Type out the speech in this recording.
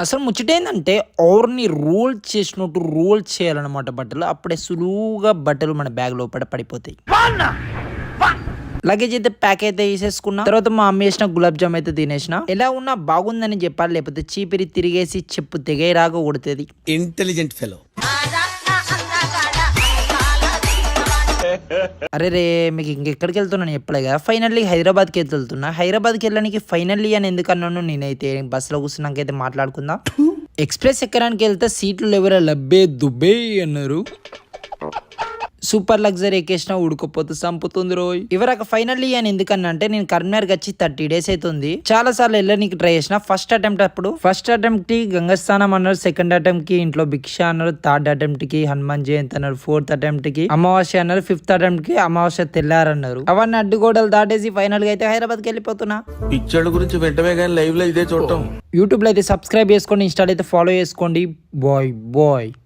అసలు ముచ్చటేందంటే ఓవర్ని రోల్ చేసినట్టు రోల్ చేయాలన్నమాట బట్టలు. అప్పుడే సులువుగా బట్టలు మన బ్యాగ్ లోపల పడిపోతాయి. లగేజ్ అయితే ప్యాక్ అయితే వేసేసుకున్నా. తర్వాత మా అమ్మ వేసిన గులాబ్ జామ్ అయితే తినేసిన. ఎలా ఉన్నా బాగుందని చెప్పాలి, లేకపోతే చీపిరి తిరిగేసి చెప్పు తెగే రాగా కొడుతుంది. Intelligent fellow. అరే రే, మీకు ఇంకెక్కడికి వెళ్తున్నాను చెప్పలేగా. ఫైనల్లీ హైదరాబాద్కి అయితే వెళ్తున్నా. హైదరాబాద్కి వెళ్ళడానికి ఫైనల్లీ అని ఎందుకన్నాను నేనైతే బస్సులో కూర్చున్నాకైతే మాట్లాడుకుందాం. ఎక్స్ప్రెస్ ఎక్కడానికి వెళ్తే సీట్లు ఎవరో లబ్బే దుబ్బే అన్నారు. సూపర్ లగ్జరీ ఎక్కేసిన ఉడకపోతే సంపుతుంది రోయ్. ఇవరాక ఫైనల్లీ అని ఎందుకన్నా అంటే నేను కరీంనగర్కి వచ్చి 30 days అవుతుంది. చాలా సార్లు వెళ్ళడానికి ట్రై చేసిన. ఫస్ట్ అటెంప్ట్ కి గంగస్థానం అన్నారు, సెకండ్ అటెంప్ట్ కి ఇంట్లో భిక్ష అన్నారు, థర్డ్ అటెంప్ట్ కి హనుమాన్ జయంతి అన్నారు, ఫోర్త్ అటెంప్ట్ కి అమావాస్య అన్నారు, ఫిఫ్త్ అటెంప్ట్ కి అమావాస్య తెల్లారన్నారు. అవన్నీ అడ్డుగోడలు దాటేసి ఫైనల్ గా అయితే హైదరాబాద్కి వెళ్ళిపోతున్నా. పిక్చర్ల గురించి వెంటనే కానీ లైవ్ లో ఇదే చూడటం. యూట్యూబ్ లో అయితే సబ్స్క్రైబ్ చేసుకోండి, ఇన్స్టాలో అయితే ఫాలో చేసుకోండి. బాయ్.